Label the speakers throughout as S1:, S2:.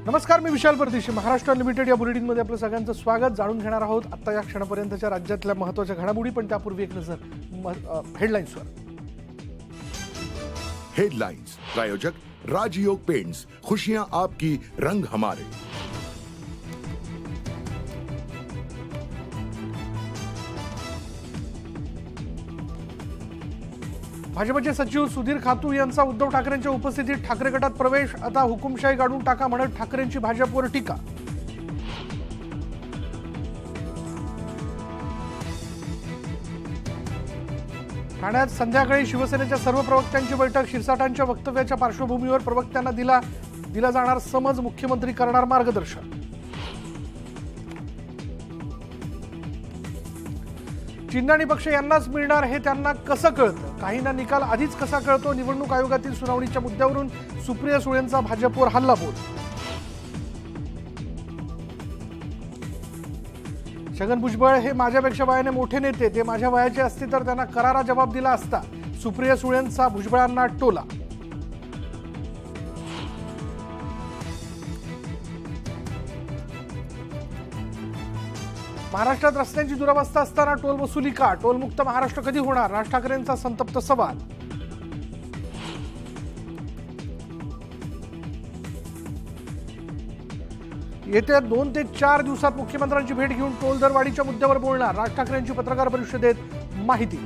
S1: नमस्कार, मी विशाल परदेशी. महाराष्ट्र अनलिमिटेड या बुलेटिनमध्ये आपलं सगळ्यांचं स्वागत. जाणून घेणार आहोत आता या क्षणापर्यंतच्या राज्यातल्या महत्त्वाच्या घडामोडी, पण त्यापूर्वी एक नजर हेडलाईन्सवर.
S2: हेडलाइंस प्रायोजक राजयोग पेंट्स, खुशियां आपकी, रंग हमारे.
S1: भाजपचे सचिव सुधीर खातू यांचा उद्धव ठाकरेंच्या उपस्थितीत ठाकरे गटात प्रवेश. आता हुकुमशाही काढून टाका म्हणत ठाकरेंची भाजपवर टीका. ठाण्यात संध्याकाळी शिवसेनेच्या सर्व प्रवक्त्यांची बैठक. शिरसाटांच्या वक्तव्याच्या पार्श्वभूमीवर प्रवक्त्यांना दिला जाणार समज. मुख्यमंत्री करणार मार्गदर्शन. चिन्ह आणि पक्ष यांनाच मिळणार हे त्यांना कसं कळतं? काहींना निकाल आधीच कसा कळतो? निवडणूक आयोगातील सुनावणीच्या मुद्द्यावरून सुप्रिया सुळेंचा भाजपवर हल्लाबोल. छगन भुजबळ हे माझ्यापेक्षा वयाने मोठे नेते, ते माझ्या वयाचे असते तर त्यांना करारा जबाब दिला असता. सुप्रिया सुळेंचा भुजबळांना टोला. महाराष्ट्रात रस्त्यांची दुरावस्था असताना टोल वसुली का? टोलमुक्त महाराष्ट्र कधी होणार? राज ठाकरेंचा संतप्त सवाल. येत्या 2 ते 4 दिवसात मुख्यमंत्र्यांची भेट घेऊन टोल दरवाढीच्या मुद्द्यावर बोलणार. राज ठाकरेंची पत्रकार परिषदेत माहिती.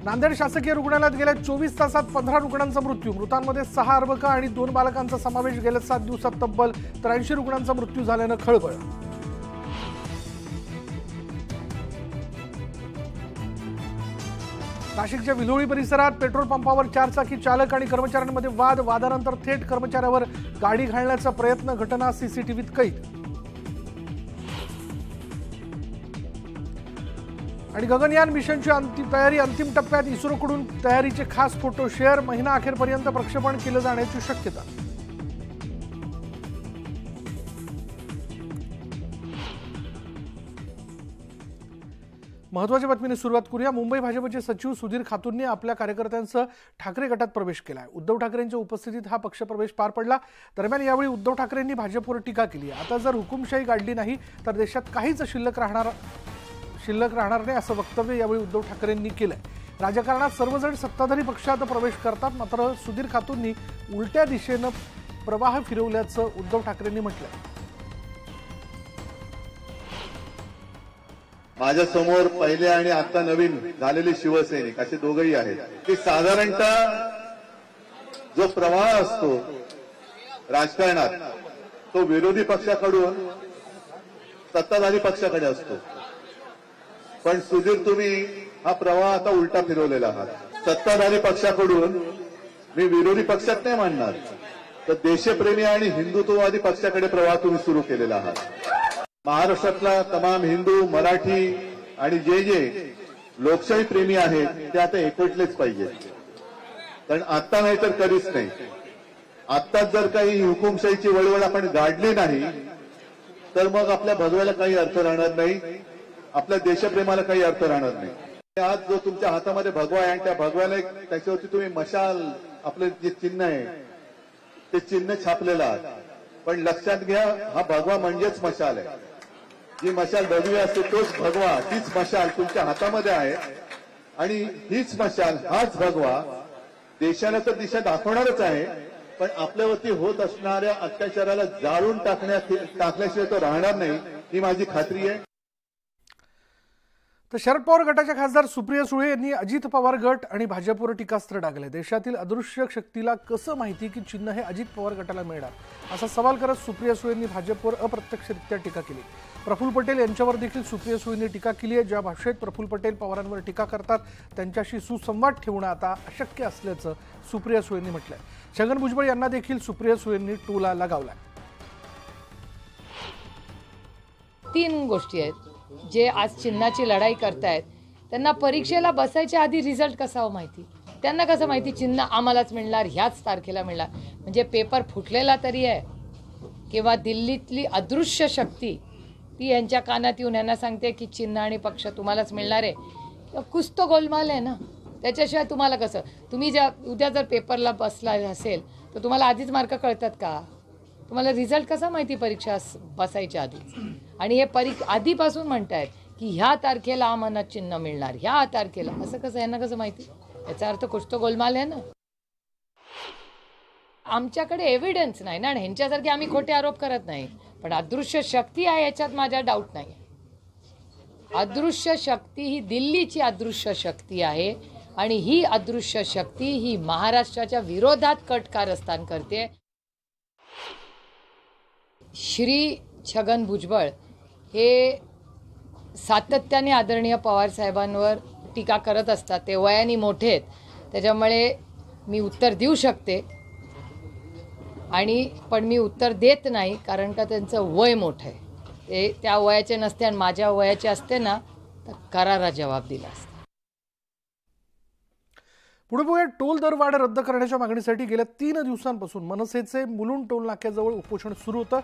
S1: नांदेड शासकीय रुग्णालयात गेल्या 24 तासात 15 रुग्णांचा मृत्यू. मृतांमध्ये 6 अर्भक आणि 2 बालकांचा समावेश. गेल्या 7 दिवसात तब्बल 83 रुग्णांचा मृत्यू झाल्यानं खळबळ. नाशिकच्या विल्होळी परिसरात पेट्रोल पंपावर 4 चाकी चालक आणि कर्मचाऱ्यांमध्ये वाद. वादानंतर थेट कर्मचाऱ्यावर गाडी घालण्याचा प्रयत्न. घटना सीसीटीव्हीत कैद. आणि गगनयान मिशनची तयारी अंतिम टप्प्यात. इस्रोकडून तयारीचे खास फोटो शेअर. महिना अखेरपर्यंत प्रक्षेपण केलं जाण्याची शक्यता. महत्त्वाच्या बातमीने सुरुवात करूया. मुंबई भाजपचे सचिव सुधीर खातूंनी आपल्या कार्यकर्त्यांसह ठाकरे गटात प्रवेश केला आहे. उद्धव ठाकरेंच्या उपस्थितीत हा पक्षप्रवेश पार पडला. दरम्यान यावेळी उद्धव ठाकरेंनी भाजपवर टीका केली. आता जर हुकुमशाही काढली नाही तर देशात काहीच शिल्लक राहणार नाही, असं वक्तव्य यावेळी उद्धव ठाकरेंनी केलंय. राजकारणात सर्वजण सत्ताधारी पक्षात प्रवेश करतात, मात्र सुधीर खातूंनी उलट्या दिशेनं प्रवाह फिरवल्याचं उद्धव ठाकरेंनी म्हटलंय.
S3: माझ्या समोर पहिले आणि आता नवीन झालेले शिवसैनिक असे दोघंही आहेत की साधारणतः जो प्रवाह असतो राजकारणात तो विरोधी पक्षाकडून सत्ताधारी पक्षाकडे असतो. पण सुधीर, तुम्ही हा प्रवाह आता उलटा फिरवलेला आहात. सत्ताधारी पक्षाकडून मी विरोधी पक्षात नाही मानणार, तर देशप्रेमी आणि हिंदुत्ववादी पक्षाकडे प्रवाह तुम्ही सुरू केलेला आहात. महाराष्ट्रातला तमाम हिंदू, मराठी आणि जे लोकशाही प्रेमी आहेत ते आता एकवटलेच पाहिजेत. कारण आता नाही तर कधीच नाही. आत्ताच जर काही हुकुमशाहीची वळवळ आपण गाडली नाही तर मग आपल्या भगव्याला काही अर्थ राहणार नाही, आपल्या देशप्रेमाला काही अर्थ राहणार नाही. आज जो तुमच्या हातामध्ये भगवा आहे आणि त्या भगव्याला त्याच्यावरती तुम्ही मशाल, आपलं जे चिन्ह आहे ते चिन्ह छापलेलं आहे. पण लक्षात घ्या, हा भगवा म्हणजेच मशाल आहे. जी मशाल भगवी असते तोच भगवा, तीच मशाल तुमच्या हातामध्ये आहे. आणि हीच मशाल, हाच भगवा देशाला तर दिशा दाखवणारच आहे, पण आपल्यावरती होत असणाऱ्या अत्याचाराला जाळून टाकल्याशिवाय तो राहणार नाही, ही माझी खात्री आहे.
S1: तर शरद पवार गटाच्या खासदार सुप्रिया सुळे यांनी अजित पवार गट आणि भाजपवर टीकास्त्र डागले. देशातील अदृश्य शक्तीला कसं माहिती की चिन्ह हे अजित पवार गटाला मिळणार, असा सवाल करत सुप्रिया सुळेंनी भाजपवर अप्रत्यक्षरित्या टीका केली. प्रफुल्ल पटेल यांच्यावर देखील सुप्रिया सुळेंनी टीका केली आहे. ज्या भाषेत प्रफुल्ल पटेल पवारांवर टीका करतात त्यांच्याशी सुसंवाद ठेवणं आता अशक्य असल्याचं सुप्रिया सुळेंनी म्हटलंय. छगन भुजबळ यांना देखील सुप्रिया सुळेंनी टोला लगावलाय.
S4: 3 गोष्टी आहेत. जे आज चिन्हाची लढाई करतायत त्यांना परीक्षेला बसायच्या आधी रिझल्ट कसा माहिती? त्यांना कसं माहिती चिन्ह आम्हालाच मिळणार, ह्याच तारखेला मिळणार? म्हणजे पेपर फुटलेला तरी आहे किंवा दिल्लीतली अदृश्य शक्ती ती यांच्या कानात येऊन यांना सांगते की चिन्ह आणि पक्ष तुम्हालाच मिळणार आहे. कुछ तो गोलमाल आहे ना. त्याच्याशिवाय तुम्हाला कसं, तुम्ही उद्या जर पेपरला बसला असेल तर तुम्हाला आधीच मार्क कळतात का? तुम्हाला रिझल्ट कसा माहिती परीक्षा बसायच्या आधीच? आणि हे आधीपासून म्हणतायत की ह्या तारखेला अमानत चिन्ह मिळणार, ह्या तारखेला, असं कसं, यांना कसं माहिती? याचा अर्थ कुछ तो गोलमाल आहे ना. आमच्याकडे एव्हिडन्स नाही ना, आणि ह्यांच्यासारखे आम्ही खोटे आरोप करत नाही, पण अदृश्य शक्ती आहे याच्यात माझा डाऊट नाही. अदृश्य शक्ती ही दिल्लीची अदृश्य शक्ती आहे आणि ही अदृश्य शक्ती ही महाराष्ट्राच्या विरोधात कट कारस्थान करते. श्री छगन भुजबळ हे सातत्याने आदरणीय पवार साहेबांवर टीका करत असतात. ते वयाने मोठे आहेत, त्याच्यामुळे मी उत्तर देऊ शकते, पण मी उत्तर देत नाही कारण का त्यांचं वय मोठं आहे. ते त्या वयाचे नसते आणि माझ्या वयाचे असते ना तर करारा जवाब दिला असता.
S1: पुढे बघूया, टोल दरवाढ रद्द करण्याच्या मागणीसाठी गेल्या 3 दिवसांपासून मनसेचे मुलुंड टोल नाक्याजवळ उपोषण सुरू होतं.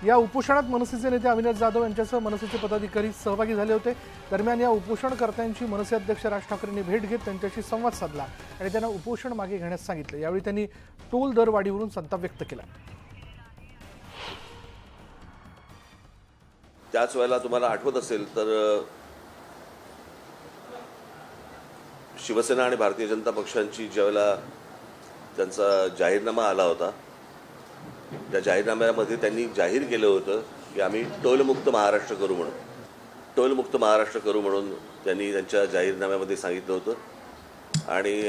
S1: या उपोषणात मनसेचे नेते अविनाश जाधव यांच्यासह मनसेचे पदाधिकारी सहभागी झाले होते. दरम्यान या उपोषणकर्त्यांची मनसे अध्यक्ष राज ठाकरेंनी भेट घेत त्यांच्याशी संवाद साधला आणि त्यांना उपोषण मागे घेण्यास सांगितलं. यावेळी त्यांनी टोल दरवाढीवरून संताप व्यक्त केला.
S5: त्याच वेळेला तुम्हाला आठवत असेल तर शिवसेना आणि भारतीय जनता पक्षांची ज्यावेळेला त्यांचा जाहीरनामा आला होता, त्या जाहीरनाम्यामध्ये त्यांनी जाहीर केलं होतं की आम्ही टोलमुक्त महाराष्ट्र करू म्हणून. टोलमुक्त महाराष्ट्र करू म्हणून त्यांनी त्यांच्या जाहीरनाम्यामध्ये सांगितलं होतं आणि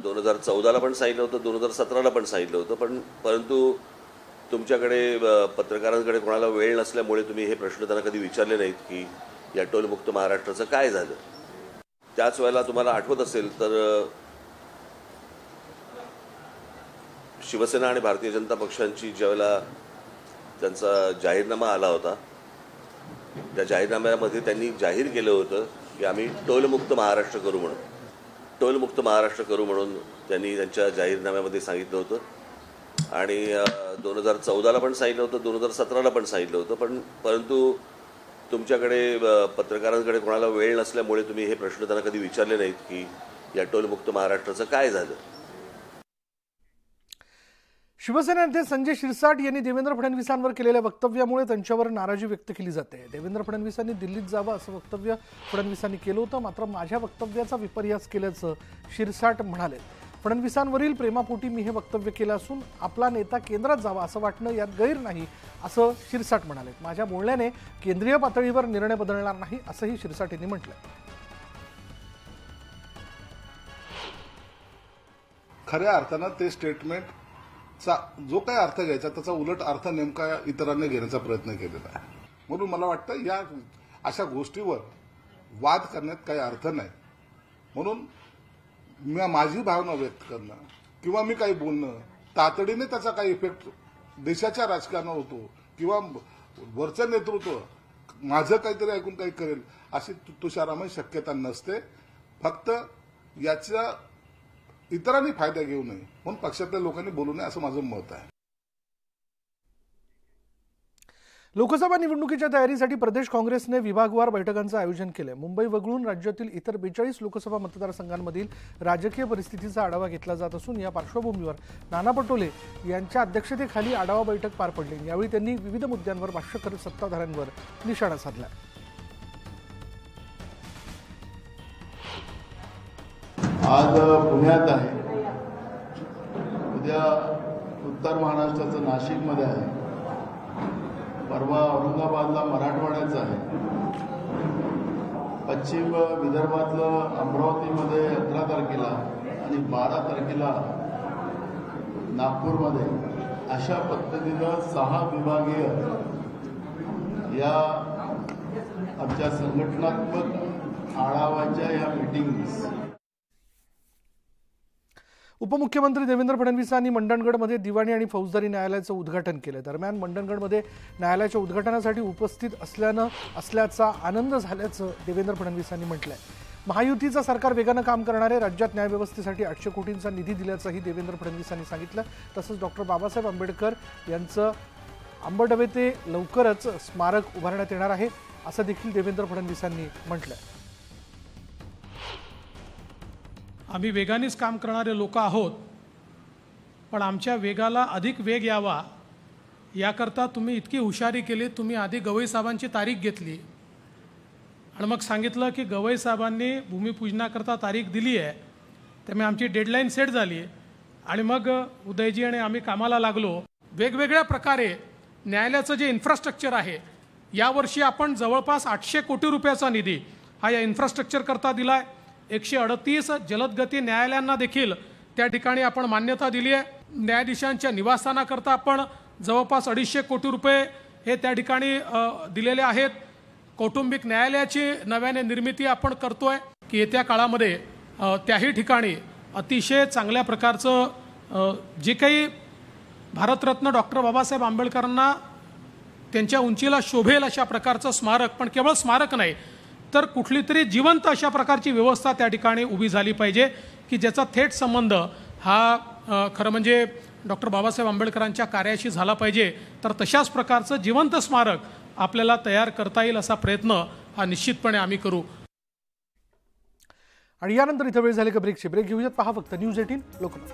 S5: 2014ला पण सांगितलं होतं, 2017ला पण सांगितलं होतं. परंतु तुमच्याकडे पत्रकारांकडे कोणाला वेळ नसल्यामुळे तुम्ही हे प्रश्न त्यांना कधी विचारले नाहीत की या टोलमुक्त महाराष्ट्राचं काय झालं. त्याच वेळेला तुम्हाला आठवत असेल तर शिवसेना आणि भारतीय जनता पक्षांची ज्यावेळेला त्यांचा जाहीरनामा आला होता, त्या जाहीरनाम्यामध्ये त्यांनी जाहीर केलं होतं की आम्ही टोलमुक्त महाराष्ट्र करू म्हणून. टोलमुक्त महाराष्ट्र करू म्हणून त्यांनी त्यांच्या जाहीरनाम्यामध्ये सांगितलं होतं आणि 2014ला पण सांगितलं होतं, 2017ला पण सांगितलं होतं. परंतु तुमच्याकडे पत्रकारांकडे कोणाला वेळ नसल्यामुळे तुम्ही हे प्रश्न त्यांना कधी विचारले नाहीत की या टोलमुक्त महाराष्ट्राचं काय झालं.
S1: शिवसेना नेते संजय शिरसाट यांनी देवेंद्र फडणवीसांवर केलेल्या वक्तव्यामुळे त्यांच्यावर नाराजी व्यक्त केली जाते. देवेंद्र फडणवीसांनी दिल्लीत जावं असं वक्तव्य फडणवीसांनी केलं होतं, मात्र माझ्या वक्तव्याचा विपर्यास केल्याचं शिरसाट म्हणाले. फडणवीसांवरील प्रेमापोटी मी हे वक्तव्य केलं असून आपला नेता केंद्रात जावा असं वाटणं यात गैर नाही असं शिरसाट म्हणाले. माझ्या बोलण्याने केंद्रीय पातळीवर निर्णय बदलणार नाही असंही शिरसाट यांनी म्हटलं.
S6: खऱ्या अर्थानं ते स्टेटमेंटचा जो काही अर्थ घ्यायचा त्याचा उलट अर्थ नेमका इतरांनी घेण्याचा प्रयत्न केलेला आहे. म्हणून मला वाटतं या अशा गोष्टीवर वाद करण्यात काही अर्थ नाही. म्हणून माझी भावना व्यक्त करणं किंवा मी काही बोलणं तातडीने त्याचा काही इफेक्ट देशाच्या राजकारणावर होतो किंवा वरचं नेतृत्व माझं काहीतरी ऐकून काही करेल अशी तुषारामय शक्यता नसते. फक्त याचा इतरांनी फायदा घेऊ नये म्हणून पक्षातल्या लोकांनी बोलू नये असं माझं मत आहे.
S1: लोकसभा निवडणुकीच्या तयारीसाठी प्रदेश काँग्रेसने विभागवार बैठकांचं आयोजन केलंय. मुंबई वगळून राज्यातील इतर 42 लोकसभा मतदारसंघांमधील राजकीय परिस्थितीचा आढावा घेतला जात असून या पार्श्वभूमीवर नाना पटोले यांच्या अध्यक्षतेखाली आढावा बैठक पार पडली. यावेळी त्यांनी विविध मुद्द्यांवर भाष्य करत सत्ताधाऱ्यांवर निशाणा साधला.
S7: आज पुण्यात आहे, उद्या उत्तर महाराष्ट्राचं नाशिकमध्ये आहे, परवा औरंगाबादला मराठवाड्याचं आहे, पश्चिम विदर्भातलं अमरावतीमध्ये 11 तारखेला आणि 12 तारखेला नागपूरमध्ये अशा पद्धतीनं 6 विभागीय या आमच्या संघटनात्मक आढावाच्या या मीटिंग्स.
S1: उपमुख्यमंत्री देवेंद्र फडणवीसांनी मंडणगडमध्ये दिवाणी आणि फौजदारी न्यायालयाचं उद्घाटन केलं. दरम्यान मंडणगडमध्ये न्यायालयाच्या उद्घाटनासाठी उपस्थित असल्याचा आनंद झाल्याचं देवेंद्र फडणवीसांनी म्हटलंय. महायुतीचं सरकार वेगानं काम करणारे राज्यात न्यायव्यवस्थेसाठी 800 कोटींचा निधी दिल्याचंही देवेंद्र फडणवीसांनी सांगितलं. तसंच डॉक्टर बाबासाहेब आंबेडकर यांचं आंबडवे ते लवकरच स्मारक उभारण्यात येणार आहे असं देखील देवेंद्र फडणवीसांनी म्हटलंय.
S8: आम्ही वेगानेच काम करणारे लोक आहोत, पण आमच्या वेगाला अधिक वेग यावा याकरता तुम्ही इतकी हुशारी केली. तुम्ही आधी गवई साहेबांची तारीख घेतली आणि मग सांगितलं की गवई साहेबांनी भूमिपूजनाकरता तारीख दिली आहे, त्यामुळे आमची डेडलाईन सेट झाली आणि मग उदयजी आणि आम्ही कामाला लागलो. वेगवेगळ्या प्रकारे न्यायालयाचं जे इन्फ्रास्ट्रक्चर आहे, यावर्षी आपण जवळपास 800 कोटी रुपयाचा निधी हा या इन्फ्रास्ट्रक्चर करता दिला आहे. 138 जलदगती न्यायालयांना देखील त्या ठिकाणी आपण मान्यता दिली आहे. न्यायाधीशांच्या निवासस्थानाकरता आपण जवळपास 250 कोटी रुपये हे त्या ठिकाणी दिलेले आहेत. कौटुंबिक न्यायालयाची नव्याने निर्मिती आपण करतोय की येत्या काळामध्ये त्याही ठिकाणी अतिशय चांगल्या प्रकारचं जे काही भारतरत्न डॉक्टर बाबासाहेब आंबेडकरांना त्यांच्या उंचीला शोभेल अशा प्रकारचं स्मारक, पण केवळ स्मारक नाही तर कुठली तरी जिवंत अशा प्रकारची व्यवस्था त्या ठिकाणी उभी झाली पाहिजे की ज्याचा थेट संबंध हा खरं म्हणजे डॉक्टर बाबासाहेब आंबेडकरांच्या कार्याशी झाला पाहिजे. तर तशाच प्रकारचं जिवंत स्मारक आपल्याला तयार करता येईल असा प्रयत्न हा निश्चितपणे आम्ही करू.
S1: आणि यानंतर इथं वेळ झाली का ब्रेकची. ब्रेक घेऊयात. पहा फक्त न्यूज 18 लोकमत.